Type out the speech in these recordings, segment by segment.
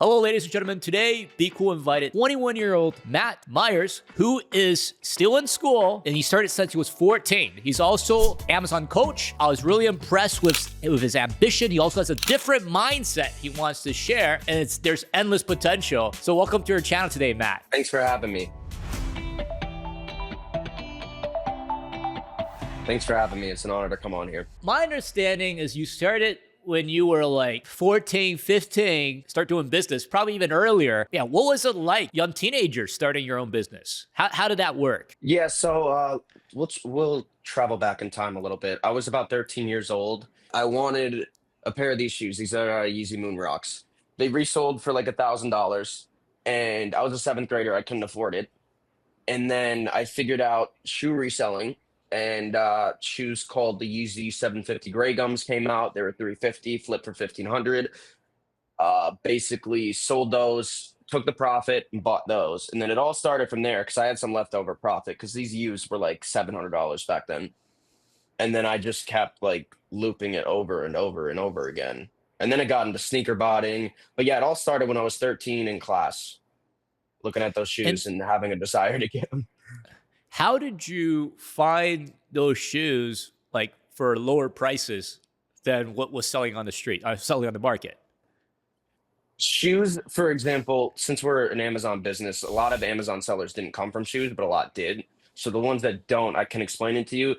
Hello, ladies and gentlemen. Today, BQool invited 21-year-old Matt Myers, who is still in school, and he started since he was 14. He's also Amazon coach. I was really impressed with his ambition. He also has a different mindset he wants to share, and there's endless potential. So welcome to your channel today, Matt. Thanks for having me. Thanks for having me. It's an honor to come on here. My understanding is you started when you were like 14, 15, start doing business, probably even earlier. Yeah, what was it like, young teenager starting your own business? How did that work? Yeah, so we'll travel back in time a little bit. I was about 13 years old. I wanted a pair of these shoes. These are Yeezy Moon Rocks. They resold for like $1,000, and I was a seventh grader. I couldn't afford it. And then I figured out shoe reselling, and shoes called the Yeezy 750 Gray Gums came out. They were 350, flipped for 1,500. Basically sold those, took the profit, and bought those. And then it all started from there because I had some leftover profit because these used were like $700 back then. And then I just kept like looping it over and over and over again. And then it got into sneaker botting. But yeah, it all started when I was 13 in class, looking at those And shoes and having a desire to get them. how did you find those shoes like for lower prices than what was selling on the street, selling on the market? Shoes, for example, since we're an Amazon business, a lot of Amazon sellers didn't come from shoes, but a lot did. So the ones that don't, I can explain it to you.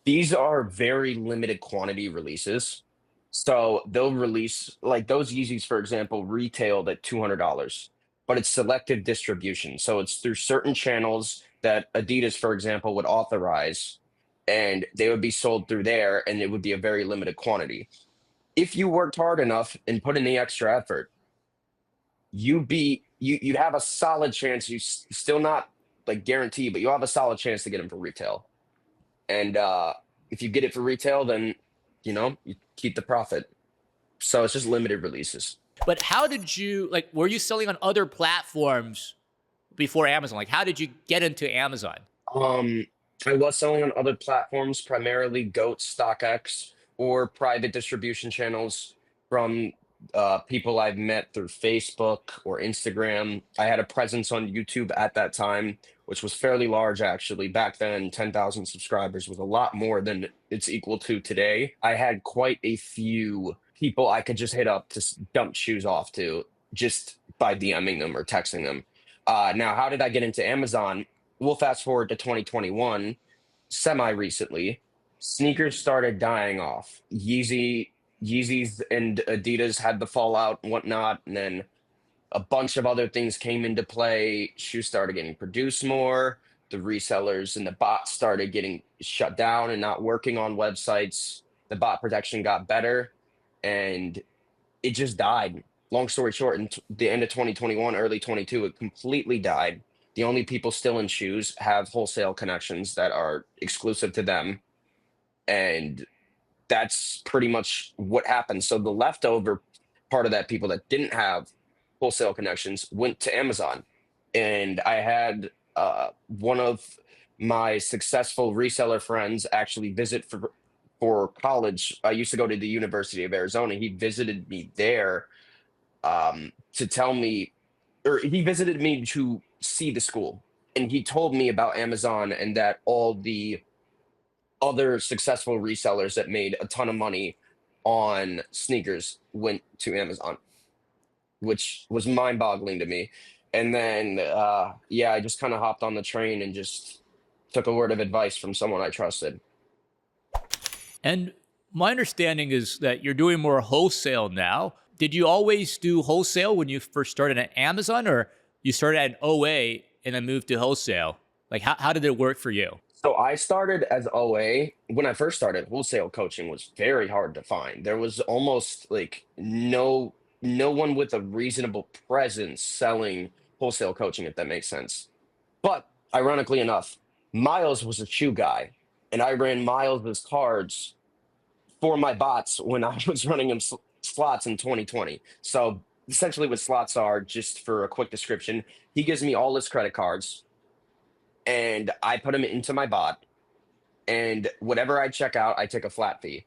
These are very limited quantity releases. So they'll release like those Yeezys, for example, retailed at $200, but it's selective distribution. So it's through certain channels that Adidas, for example, would authorize, and they would be sold through there, and it would be a very limited quantity. If you worked hard enough and put in the extra effort, you'd have a solid chance. Still not like guaranteed, but you'll have a solid chance to get them for retail. And if you get it for retail, then you keep the profit. So it's just limited releases. But how did you, like, were you selling on other platforms before Amazon? Like, how did you get into Amazon? Um, I was selling on other platforms, primarily Goat, StockX, or private distribution channels from people I've met through Facebook or Instagram. I had a presence on YouTube at that time, which was fairly large actually. Back then, 10,000 subscribers was a lot more than it's equal to today. I had quite a few people I could just hit up to dump shoes off to just by DMing them or texting them. Now, how did I get into Amazon? We'll fast forward to 2021, semi recently. Sneakers started dying off. Yeezys and Adidas had the fallout and whatnot, and then a bunch of other things came into play. Shoes started getting produced more. The resellers and the bots started getting shut down and not working on websites. The bot protection got better, and it just died. Long story short, in the end of 2021, early 22, it completely died. The only people still in shoes have wholesale connections that are exclusive to them. And that's pretty much what happened. So the leftover part of that people that didn't have wholesale connections went to Amazon. And I had one of my successful reseller friends actually visit for college. I used to go to the University of Arizona. He visited me there to tell me, or he visited me to see the school. And he told me about Amazon and that all the other successful resellers that made a ton of money on sneakers went to Amazon, which was mind boggling to me. And then, yeah, I just kind of hopped on the train and just took a word of advice from someone I trusted. And my understanding is that you're doing more wholesale now. Did you always do wholesale when you first started at Amazon, or you started at OA and then moved to wholesale? Like, how did it work for you? So I started as OA. When I first started, wholesale coaching was very hard to find. There was almost like no one with a reasonable presence selling wholesale coaching, if that makes sense. But ironically enough, Miles was a shoe guy, and I ran Miles's cards for my bots when I was running him slots in 2020. So essentially, what slots are, just for a quick description, he gives me all his credit cards, and I put them into my bot. And whatever I check out, I take a flat fee,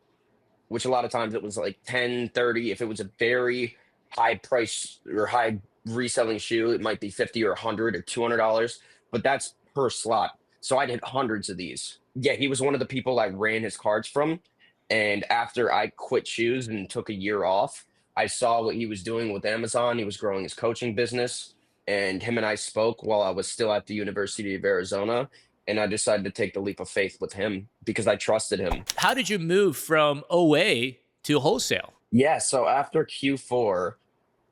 which a lot of times it was like 10, 30. If it was a very high price or high reselling shoe. It might be 50 or 100 or $200, but that's per slot. So I did hundreds of these. Yeah, he was one of the people I ran his cards from. And after I quit shoes and took a year off, I saw what he was doing with Amazon. He was growing his coaching business. And him and I spoke while I was still at the University of Arizona. And I decided to take the leap of faith with him because I trusted him. How did you move from OA to wholesale? Yeah, so after Q4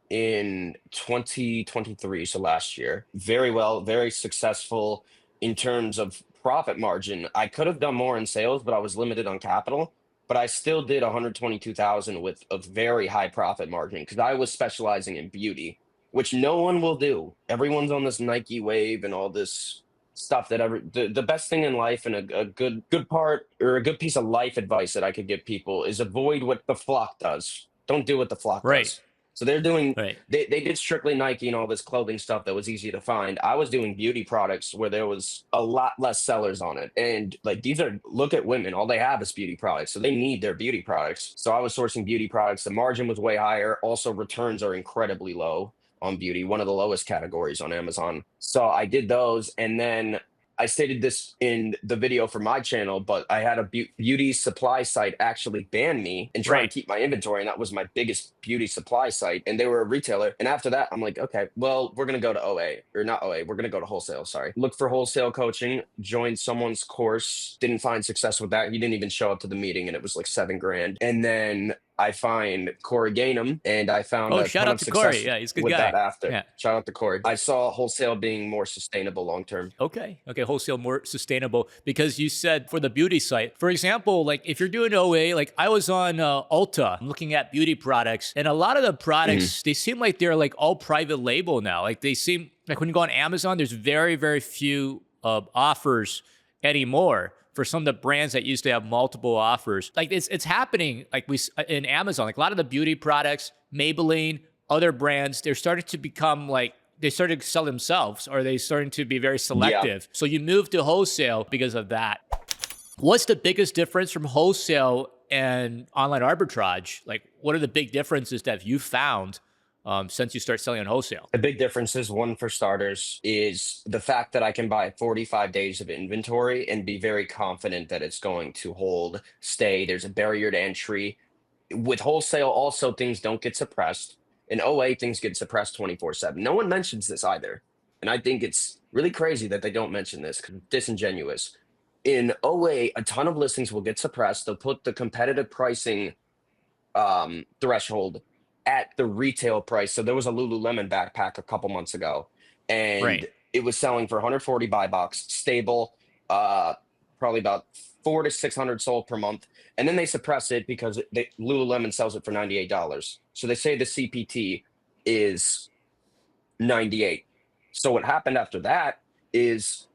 in 2023, so last year, very well, very successful in terms of profit margin. I could have done more in sales, but I was limited on capital. But I still did 122,000 with a very high profit margin because I was specializing in beauty, which no one will do. Everyone's on this Nike wave and all this stuff that the best thing in life and a good part or a good piece of life advice that I could give people is avoid what the flock does. Don't do what the flock Right. does. So they're doing Right. they did strictly Nike and all this clothing stuff that was easy to find. I was doing beauty products where there was a lot less sellers on it. And like look at women, all they have is beauty products. So they need their beauty products. So I was sourcing beauty products. The margin was way higher. Also, returns are incredibly low on beauty, one of the lowest categories on Amazon. So I did those. And then I stated this in the video for my channel, but I had a beauty supply site actually ban me and try and Right. keep my inventory. And that was my biggest beauty supply site. And they were a retailer. And after that, I'm like, okay, well, we're going to go to OA or not OA. We're going to go to wholesale. Sorry. Look for wholesale coaching, joined someone's course, didn't find success with that. He didn't even show up to the meeting and it was like $7,000. And then I find Corey Gainham, and I found a Shout ton out of to success Corey. Yeah, he's a good with guy. that after. Yeah. Shout out to Corey. I saw wholesale being more sustainable long term. Okay. Wholesale more sustainable because you said for the beauty site, for example, like if you're doing OA, like I was on Ulta, I'm looking at beauty products, and a lot of the products, they seem like they're like all private label now. Like they seem like when you go on Amazon, there's very, very few offers anymore for some of the brands that used to have multiple offers. Like it's happening like in Amazon, like a lot of the beauty products, Maybelline, other brands, they're starting to become like, they started to sell themselves or they starting to be very selective. So you move to wholesale because of that. What's the biggest difference from wholesale and online arbitrage? Like what are the big differences that you found since you start selling on wholesale? The big difference is one, for starters, is the fact that I can buy 45 days of inventory and be very confident that it's going to hold, stay. There's a barrier to entry. With wholesale, also, things don't get suppressed. In OA, things get suppressed 24/7. No one mentions this either. And I think it's really crazy that they don't mention this because it's disingenuous. In OA, a ton of listings will get suppressed. They'll put the competitive pricing threshold at the retail price. So there was a Lululemon backpack a couple months ago, and Right. it was selling for 140 buy box, stable, probably about 400 to 600 sold per month. And then they suppress it because Lululemon sells it for $98. So they say the CPT is 98. So what happened after that is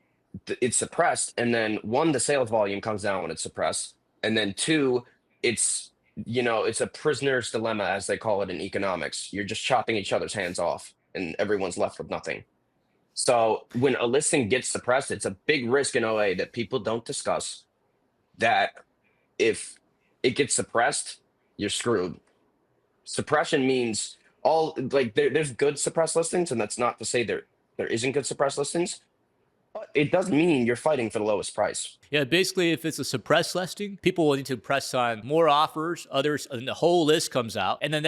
it's suppressed, and then one, the sales volume comes down when it's suppressed, and then two, it's it's a prisoner's dilemma, as they call it in economics. You're just chopping each other's hands off and everyone's left with nothing. So when a listing gets suppressed, it's a big risk in OA that people don't discuss, that if it gets suppressed, you're screwed. Suppression means there's good suppressed listings, and that's not to say there isn't good suppressed listings. It does mean you're fighting for the lowest price. Yeah, basically, if it's a suppressed listing, people will need to press on more offers, others, and the whole list comes out, and then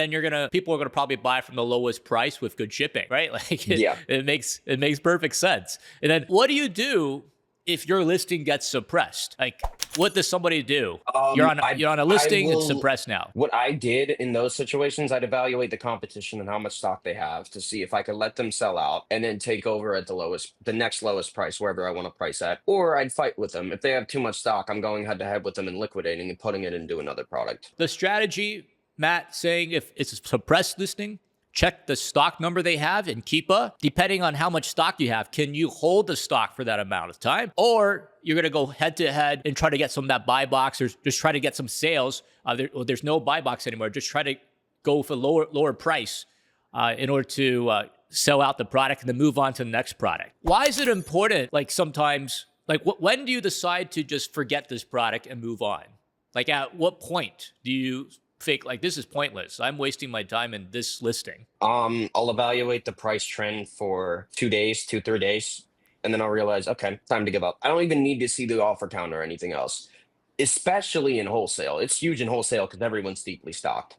people are gonna probably buy from the lowest price with good shipping, right? Like it makes perfect sense. And then what do you do if your listing gets suppressed? Like, what does somebody do? You're on a listing, it's suppressed now. What I did in those situations, I'd evaluate the competition and how much stock they have to see if I could let them sell out and then take over at the next lowest price, wherever I want to price at. Or I'd fight with them. If they have too much stock, I'm going head to head with them and liquidating and putting it into another product. The strategy, Matt, saying if it's a suppressed listing, check the stock number they have in Keepa. Depending on how much stock you have, can you hold the stock for that amount of time? Or you're going to go head to head and try to get some of that buy box, or just try to get some sales. There's no buy box anymore. Just try to go for lower price in order to sell out the product and then move on to the next product. Why is it important? Like sometimes, like when do you decide to just forget this product and move on? Like at what point do you fake, like, this is pointless. I'm wasting my time in this listing? I'll evaluate the price trend for 2 days, 3 days, and then I'll realize, okay, time to give up. I don't even need to see the offer count or anything else, especially in wholesale. It's huge in wholesale because everyone's deeply stocked.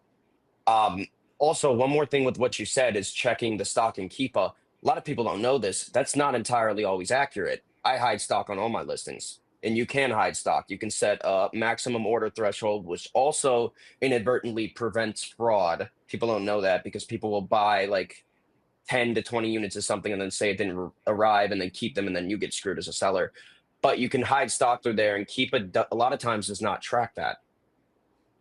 Um, Also, one more thing with what you said is checking the stock in Keepa. A lot of people don't know this. That's not entirely always accurate. I hide stock on all my listings, and you can hide stock. You can set a maximum order threshold, which also inadvertently prevents fraud. People don't know that because people will buy like 10 to 20 units of something and then say it didn't arrive and then keep them, and then you get screwed as a seller. But you can hide stock through there, and Keepa a lot of times does not track that.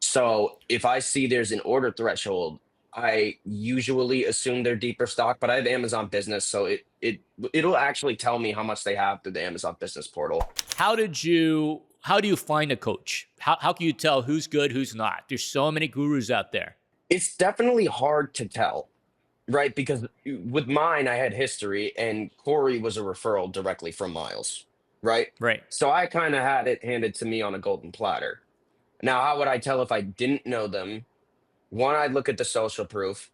So if I see there's an order threshold, I usually assume they're deeper stock, but I have Amazon Business, so it'll actually tell me how much they have through the Amazon Business portal. How do you find a coach? How can you tell who's good, who's not? There's so many gurus out there. It's definitely hard to tell, right? Because with mine, I had history, and Corey was a referral directly from Miles, right? Right. So I kind of had it handed to me on a golden platter. Now, how would I tell if I didn't know them? One, I'd look at the social proof.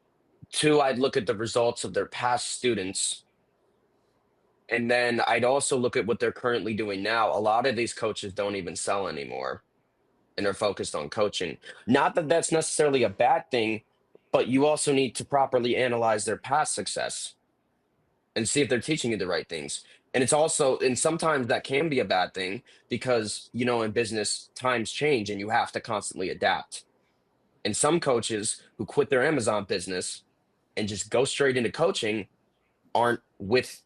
Two, I'd look at the results of their past students. And then I'd also look at what they're currently doing now. A lot of these coaches don't even sell anymore, and they're focused on coaching. Not that that's necessarily a bad thing, but you also need to properly analyze their past success and see if they're teaching you the right things. And it's also, and sometimes that can be a bad thing because, in business, times change and you have to constantly adapt. And some coaches who quit their Amazon business and just go straight into coaching aren't with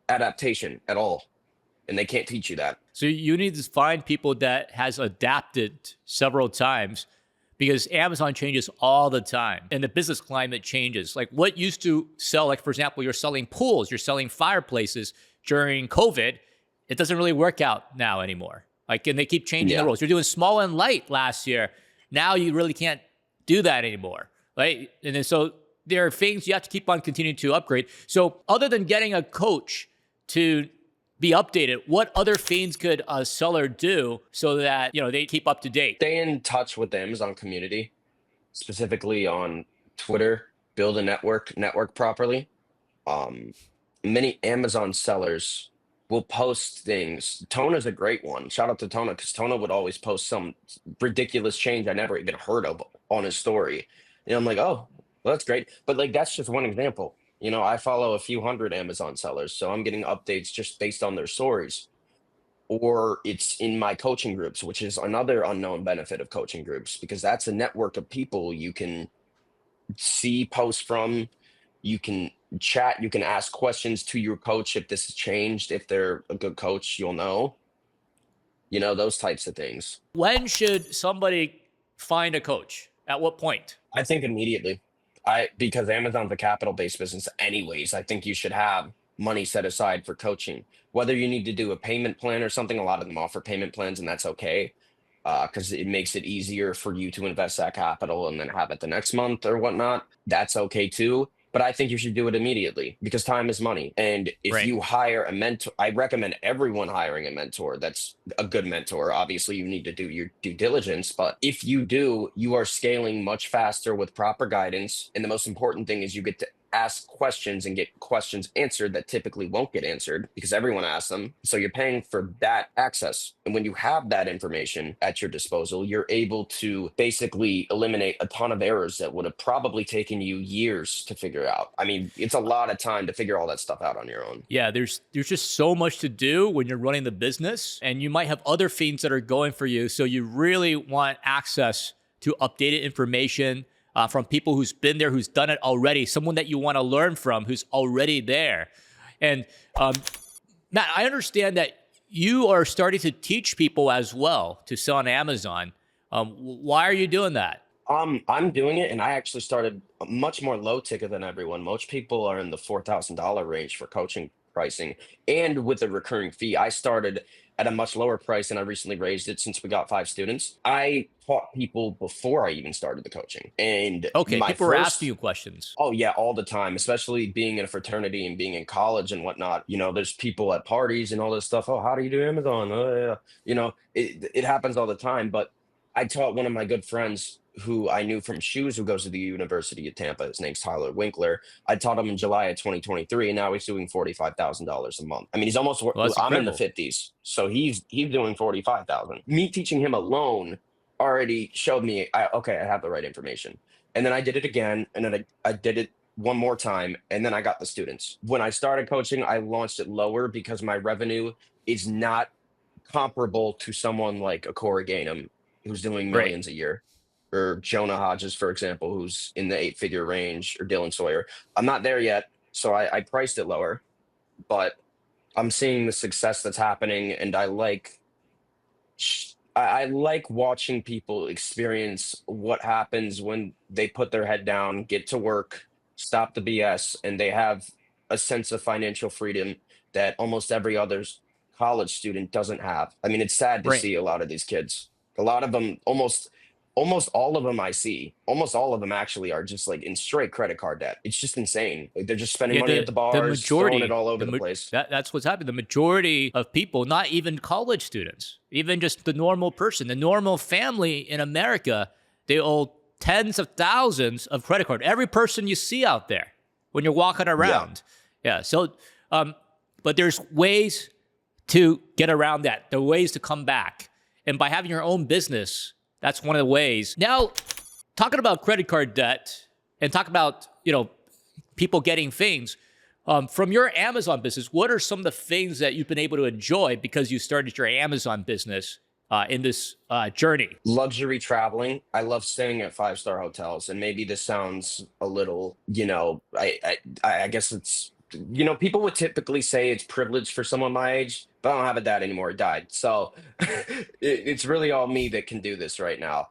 adaptation at all. And they can't teach you that. So you need to find people that has adapted several times, because Amazon changes all the time and the business climate changes. Like what used to sell, like for example, you're selling pools, you're selling fireplaces during COVID. It doesn't really work out now anymore. Like, and they keep changing the rules. You're doing small and light last year. Now you really can't do that anymore, right? And then so there are things you have to keep on continuing to upgrade. So other than getting a coach to be updated, what other things could a seller do so that, they keep up to date? Stay in touch with the Amazon community, specifically on Twitter, build a network properly. Many Amazon sellers will post things. Tona's a great one. Shout out to Tona, because Tona would always post some ridiculous change I never even heard of on his story. And I'm like, oh, well, that's great. But like, that's just one example. I follow a few hundred Amazon sellers, so I'm getting updates just based on their stories. Or it's in my coaching groups, which is another unknown benefit of coaching groups, because that's a network of people you can see posts from. You can chat, you can ask questions to your coach if this has changed. If they're a good coach, you'll know. Those types of things. When should somebody find a coach? At what point? I think immediately. Because Amazon's a capital-based business anyways, I think you should have money set aside for coaching. Whether you need to do a payment plan or something, a lot of them offer payment plans, and that's okay. Because it makes it easier for you to invest that capital and then have it the next month or whatnot. That's okay too. But I think you should do it immediately because time is money. And if you hire a mentor, I recommend everyone hiring a mentor that's a good mentor. Obviously, you need to do your due diligence. But if you do, you are scaling much faster with proper guidance. And the most important thing is you get to ask questions and get questions answered that typically won't get answered because everyone asks them. So you're paying for that access. And when you have that information at your disposal, you're able to basically eliminate a ton of errors that would have probably taken you years to figure out. I mean, it's a lot of time to figure all that stuff out on your own. Yeah, there's just so much to do when you're running the business, and you might have other things that are going for you. So you really want access to updated information from people who's been there, who's done it already, someone that you want to learn from who's already there. And Matt, I understand that you are starting to teach people as well to sell on Amazon. Why are you doing that? I'm doing it, and I actually started much more low ticket than everyone. Most people are in the $4,000 range for coaching pricing, and with a recurring fee. I started at a much lower price, and I recently raised it since we got 5 students. I taught people before I even started the coaching, and people were asking you questions. Oh yeah, all the time, especially being in a fraternity and being in college and whatnot. There's people at parties and all this stuff. Oh, how do you do Amazon? Oh yeah, it happens all the time, but I taught one of my good friends who I knew from shoes who goes to the University of Tampa. His name's Tyler Winkler. I taught him in July of 2023, and now he's doing $45,000 a month. I mean, he's almost. Well, that's I'm in the incredible. 50s, so he's doing 45,000. Me teaching him alone already showed me, okay, I have the right information. And then I did it again, and then I did it one more time, and then I got the students. When I started coaching, I launched it lower because my revenue is not comparable to someone like a Corey Gainham who's doing Right. millions a year, or Jonah Hodges, for example, who's in the 8-figure range, or Dylan Sawyer. I'm not there yet, so I priced it lower, but I'm seeing the success that's happening, and I like watching people experience what happens when they put their head down, get to work, stop the BS, and they have a sense of financial freedom that almost every other college student doesn't have. I mean, it's sad to Right. see a lot of these kids. A lot of them, almost all of them I see, almost all of them actually are just like in straight credit card debt. It's just insane. Like they're just spending Yeah, money at the the bars, throwing it majority, all over the place. that's what's happening. The majority of people, not even college students, even just the normal person, the normal family in America, they owe tens of thousands of credit card. Every person you see out there when you're walking Yeah. around. Yeah. So, but there's ways to get around that. There are ways to come back, and by having your own business, that's one of the ways. Now, talking about credit card debt and talk about people getting things. From your Amazon business, what are some of the things that you've been able to enjoy because you started your Amazon business in this journey? Luxury traveling. I love staying at 5-star hotels, and maybe this sounds a little, I guess it's, people would typically say it's privilege for someone my age, but I don't have a dad anymore. He died, so it's really all me that can do this right now.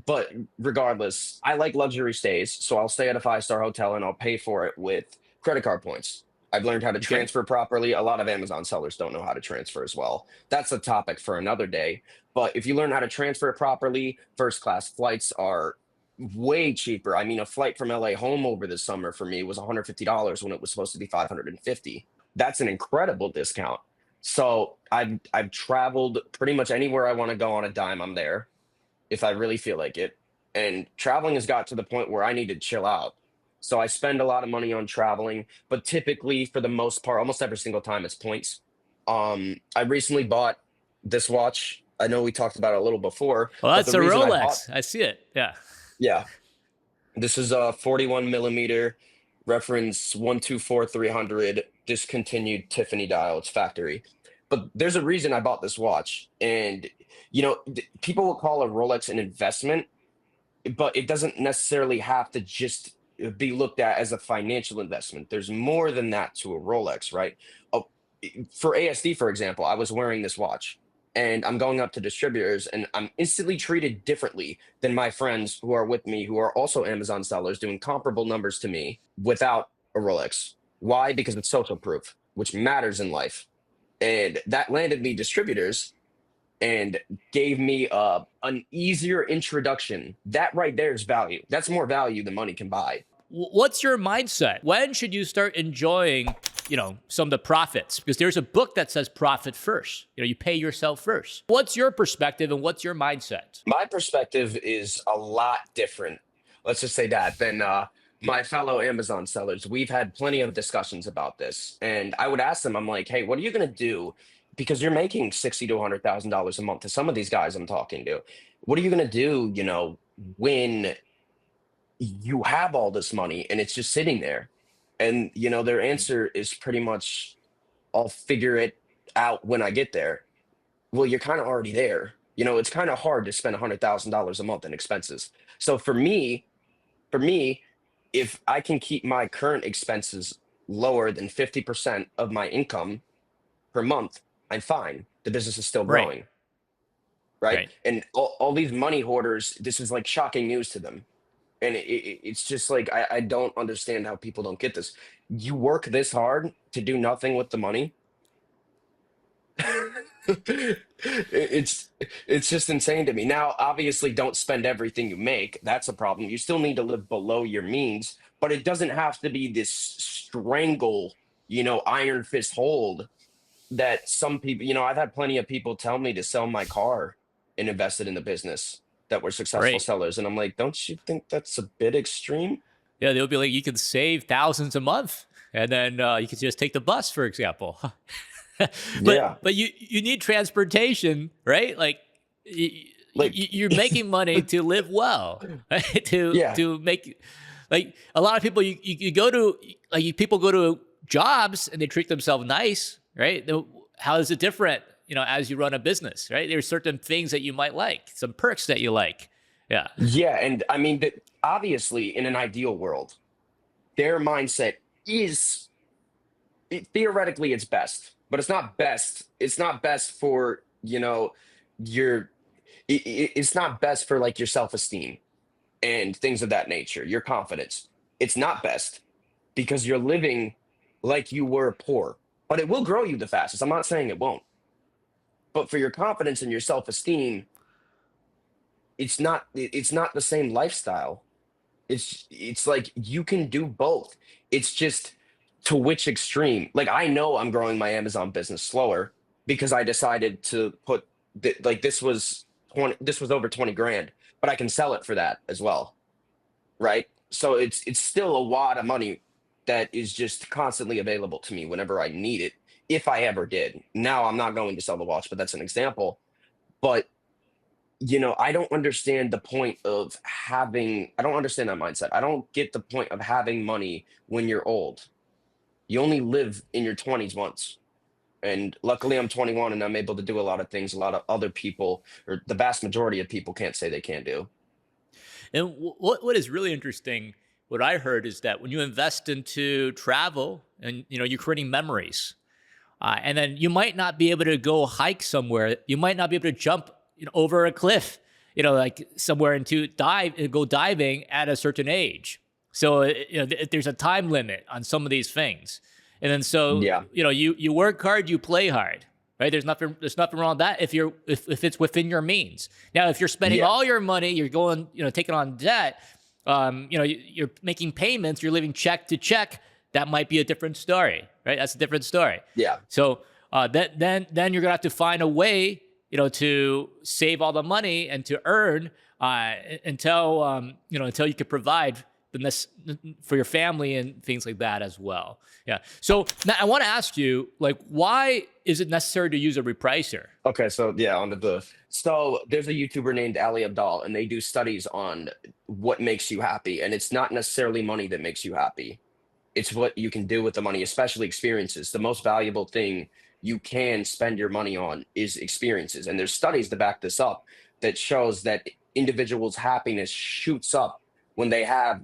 But regardless, I like luxury stays, so I'll stay at a 5-star hotel and I'll pay for it with credit card points. I've learned how to Okay. transfer properly. A lot of Amazon sellers don't know how to transfer as well. That's a topic for another day. But if you learn how to transfer it properly, first class flights are way cheaper. I mean, a flight from LA home over the summer for me was $150 when it was supposed to be 550. That's an incredible discount. So I've traveled pretty much anywhere I want to go on a dime. I'm there if I really feel like it. And traveling has got to the point where I need to chill out. So I spend a lot of money on traveling, but typically for the most part, almost every single time it's points. I recently bought this watch. I know we talked about it a little before, Well, but that's the a reason I bought, Rolex. I see it. Yeah. yeah, this is a 41 millimeter reference 124300 discontinued Tiffany dial. It's factory. But there's a reason I bought this watch. And, people will call a Rolex an investment, but it doesn't necessarily have to just be looked at as a financial investment. There's more than that to a Rolex, right? Oh, for ASD, for example, I was wearing this watch and I'm going up to distributors and I'm instantly treated differently than my friends who are with me, who are also Amazon sellers doing comparable numbers to me without a Rolex. Why? Because it's social proof, which matters in life. And that landed me distributors and gave me an easier introduction. That right there is value. That's more value than money can buy. What's your mindset? When should you start enjoying, some of the profits? Because there's a book that says profit first. You pay yourself first. What's your perspective and what's your mindset? My perspective is a lot different, let's just say that, than my fellow Amazon sellers. We've had plenty of discussions about this. And I would ask them, I'm like, hey, what are you going to do? Because you're making $60 to $100,000 a month to some of these guys I'm talking to. What are you going to do, when you have all this money and it's just sitting there? And, their answer is pretty much, I'll figure it out when I get there. Well, you're kind of already there. It's kind of hard to spend $100,000 a month in expenses. So for me, if I can keep my current expenses lower than 50% of my income per month, I'm fine. The business is still Right. growing, right? Right. And all these money hoarders, this is like shocking news to them. And it's just like, I don't understand how people don't get this. You work this hard to do nothing with the money. it's it's just insane to me. Now, obviously, don't spend everything you make. That's a problem. You still need to live below your means, but it doesn't have to be this strangle, iron fist hold that some people, I've had plenty of people tell me to sell my car and invest it in the business. that were successful Right. sellers. And I'm like, don't you think that's a bit extreme? Yeah, they'll be like, you can save thousands a month, and then you can just take the bus, for example. Yeah. But you need transportation, right? Like Like, you're making money to live well, right? yeah. To make like a lot of people you go to people go to jobs and they treat themselves nice, right? How is it different? As you run a business, right? There's certain things that you might like, some perks that you like. Yeah. Yeah. And I mean, that obviously, in an ideal world, their mindset is theoretically it's best, but it's not best. It's not best for, your, it's not best for like your self esteem and things of that nature, your confidence. It's not best because you're living like you were poor, but it will grow you the fastest. I'm not saying it won't, but for your confidence and your self esteem, it's not the same lifestyle. It's like you can do both. It's just to which extreme. Like I know I'm growing my Amazon business slower because I decided to put like this was over 20 grand, but I can sell it for that as well, right? So it's still a wad of money that is just constantly available to me whenever I need it, if I ever did. Now I'm not going to sell the watch, but that's an example. But I don't understand the point of I don't understand that mindset. I don't get the point of having money when you're old. You only live in your 20s once. And luckily I'm 21 and I'm able to do a lot of things a lot of other people, or the vast majority of people, can't say they can't do. And what is really interesting, what I heard is that when you invest into travel and you're creating memories, and then you might not be able to go hike somewhere, you might not be able to jump over a cliff, like somewhere into go diving at a certain age. So there's a time limit on some of these things, and then so Yeah. you work hard, you play hard, right? There's nothing wrong with that if it's within your means. Now, if you're spending Yeah. all your money, you're going taking on debt, you're making payments, you're living check to check. That might be a different story, right? That's a different story. Yeah. So then you're gonna have to find a way, to save all the money and to earn until you can provide for your family and things like that as well. Yeah. So now I want to ask you, like, why is it necessary to use a repricer? Okay, so yeah, so there's a YouTuber named Ali Abdal, and they do studies on what makes you happy, and it's not necessarily money that makes you happy. It's what you can do with the money, especially experiences. The most valuable thing you can spend your money on is experiences, and there's studies to back this up that shows that individuals' happiness shoots up when they have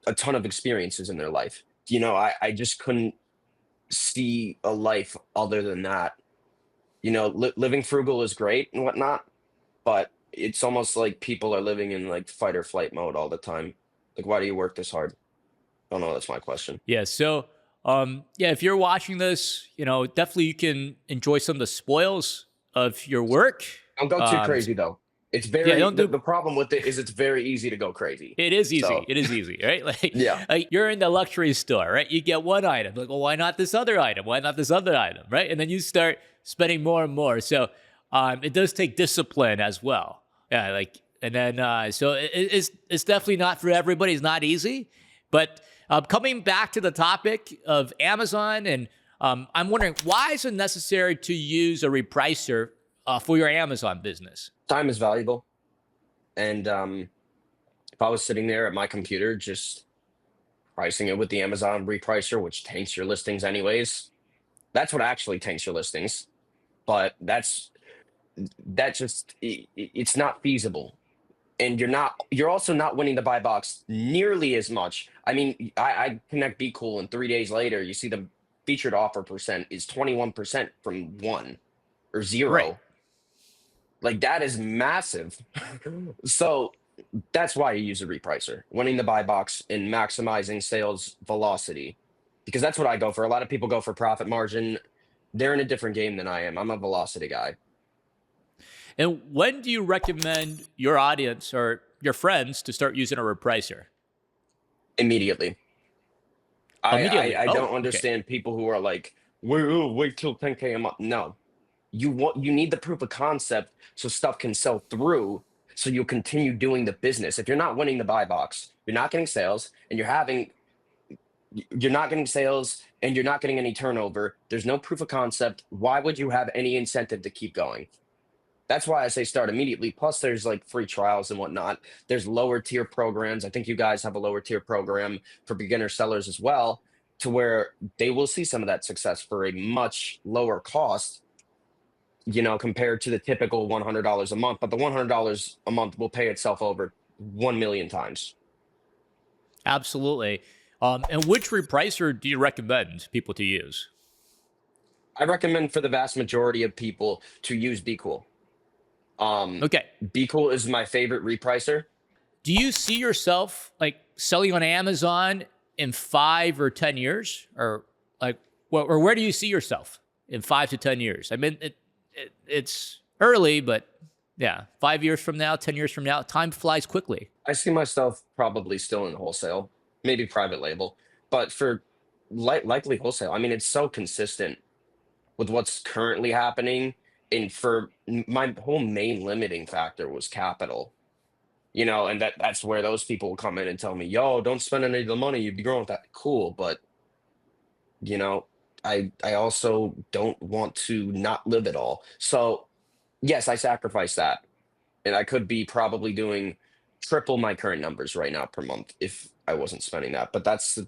a ton of experiences in their life. I just couldn't see a life other than that. Living frugal is great and whatnot, but it's almost like people are living in like fight or flight mode all the time. Like, why do you work this hard? I don't know. That's my question. Yeah. So yeah, if you're watching this, definitely you can enjoy some of the spoils of your work. Don't go too crazy though. It's Yeah, very don't do. the problem with it is it's very easy to go crazy. It is easy. So It is easy, right? yeah, Like you're in the luxury store, right? You get one item, like, well, why not this other item? Why not this other item, right? And then you start spending more and more. So it does take discipline as well. Yeah, and then so it's definitely not for everybody. It's not easy, but coming back to the topic of Amazon, and I'm wondering, why is it necessary to use a repricer for your Amazon business? time is valuable, and if I was sitting there at my computer just pricing it with the Amazon repricer, which tanks your listings anyways, that's what actually tanks your listings. But it's not feasible, and you're also not winning the buy box nearly as much. I mean, I connect BQool, and 3 days later you see the featured offer percent is 21% from one or Right. zero. Like, that is massive. So that's why you use a repricer, winning the buy box and maximizing sales velocity, because that's what I go for. A lot of people go for profit margin. They're in a different game than I am. I'm a velocity guy. And when do you recommend your audience or your friends to start using a repricer? Immediately. I Immediately. Oh, don't okay. understand people who are like, wait till 10K a month. No, you need the proof of concept so stuff can sell through, So you'll continue doing the business. If you're not winning the buy box, you're not getting sales, and you're not getting sales and you're not getting any turnover. There's no proof of concept. Why would you have any incentive to keep going? That's why I say start immediately. Plus, there's like free trials and whatnot. There's lower tier programs. I think you guys have a lower tier program for beginner sellers as well, to where they will see some of that success for a much lower cost, compared to the typical $100 a month. But the $100 a month will pay itself over 1 million times. Absolutely. And which repricer do you recommend people to use? I recommend for the vast majority of people to use BQool. Okay. BQool is my favorite repricer. Do you see yourself like selling on Amazon in 5 or 10 years, or like, or where do you see yourself in 5 to 10 years? I mean, it's early, but yeah, 5 years from now, 10 years from now, time flies quickly. I see myself probably still in wholesale, maybe private label, but for likely wholesale. I mean, it's so consistent with what's currently happening. And for my whole main limiting factor was capital, and that's where those people will come in and tell me, yo, don't spend any of the money, you'd be growing with that. Cool. But, I also don't want to not live it all. So yes, I sacrifice that. And I could be probably doing triple my current numbers right now per month if I wasn't spending that. But that's the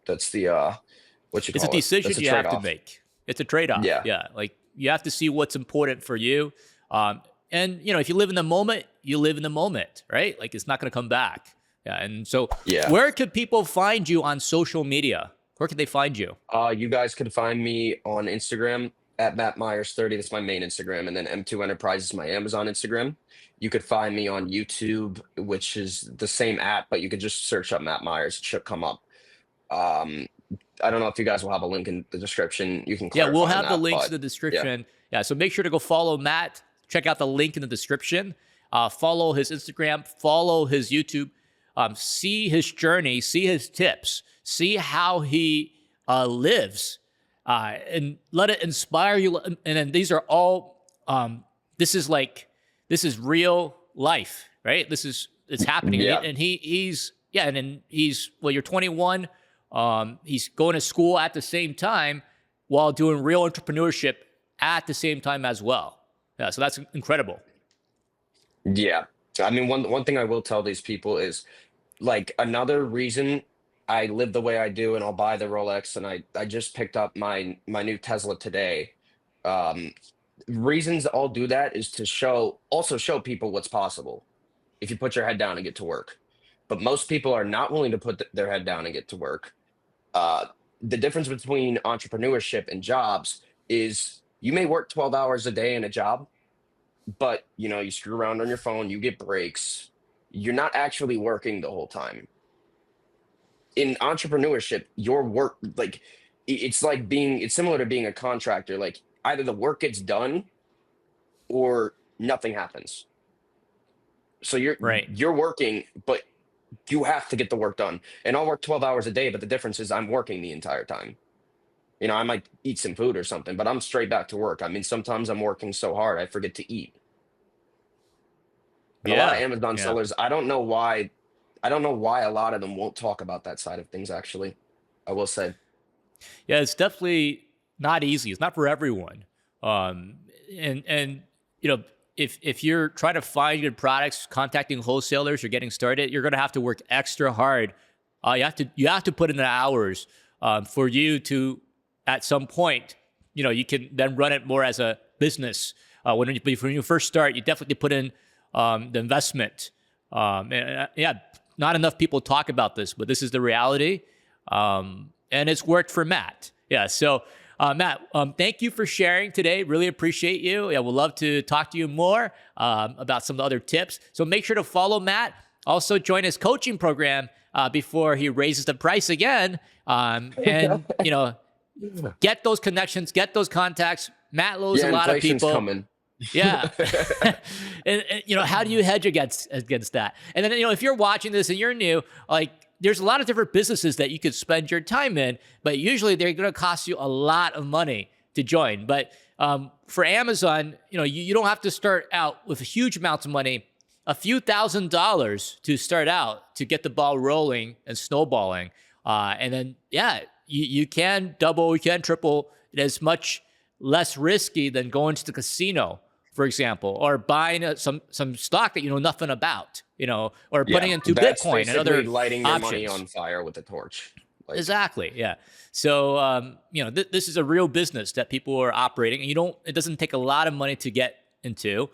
what you It's a call it. decision That's a you have to trade-off. make. It's a trade-off. Yeah. Yeah. Like you have to see what's important for you. And if you live in the moment, you live in the moment, right? Like it's not going to come back. Yeah. And so Yeah. where could people find you on social media? Where could they find you? You guys could find me on Instagram at Matt Myers 30. That's my main Instagram. And then M2 Enterprise is my Amazon Instagram. You could find me on YouTube, which is the same app, but you could just search up Matt Myers. It should come up. I don't know if you guys will have a link in the description. You can Yeah, we'll clarify have the that, links but in the description. Yeah, so make sure to go follow Matt. Check out the link in the description. Follow his Instagram. Follow his YouTube. See his journey. See his tips. See how he lives, and let it inspire you. And then these are all. This is real life, right? It's happening. Yeah. And he's you're 21. He's going to school at the same time while doing real entrepreneurship at the same time as well. Yeah, so that's incredible. Yeah. I mean, one thing I will tell these people is, like, another reason I live the way I do and I'll buy the Rolex, and I just picked up my new Tesla today. Reasons I'll do that is to show people what's possible if you put your head down and get to work. But most people are not willing to put their head down and get to work. The difference between entrepreneurship and jobs is you may work 12 hours a day in a job, but you screw around on your phone, you get breaks. You're not actually working the whole time. In entrepreneurship, your work, like, it's similar to being a contractor. Like, either the work gets done or nothing happens. So you're working, but you have to get the work done. And I'll work 12 hours a day, but the difference is I'm working the entire time. I might eat some food or something, but I'm straight back to work. I mean, sometimes I'm working so hard I forget to eat. And a lot of Amazon sellers, I don't know why a lot of them won't talk about that side of things, actually. I will say. Yeah, it's definitely not easy. It's not for everyone. If you're trying to find good products, contacting wholesalers, or getting started, you're going to have to work extra hard. You have to put in the hours for you to, at some point, you can then run it more as a business. When you first start, you definitely put in the investment. Not enough people talk about this, but this is the reality, and it's worked for Matt. Yeah, so. Matt, thank you for sharing today. Really appreciate you. Yeah, we'll love to talk to you more about some of the other tips. So make sure to follow Matt. Also join his coaching program before he raises the price again. Get those connections, get those contacts. Matt knows a lot of people. Coming. Yeah. and how do you hedge against that? And then, if you're watching this and you're new, like, there's a lot of different businesses that you could spend your time in, but usually they're going to cost you a lot of money. to join. But for Amazon, you don't have to start out with huge amounts of money. A few $1,000s to start out to get the ball rolling and snowballing. And then, you can double, you can triple. It is much less risky than going to the casino, for example, or buying some stock that you know nothing about, or putting into that's Bitcoin and basically other lighting your money options. on fire with a torch. Exactly. Yeah. So, this is a real business that people are operating, and it doesn't take a lot of money to get into.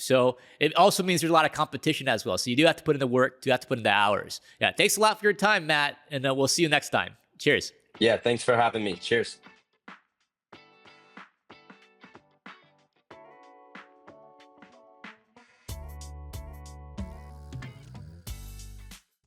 So it also means there's a lot of competition as well. So you do have to put in the work, you have to put in the hours. Yeah. Thanks a lot for your time, Matt. And we'll see you next time. Cheers. Yeah, thanks for having me. Cheers.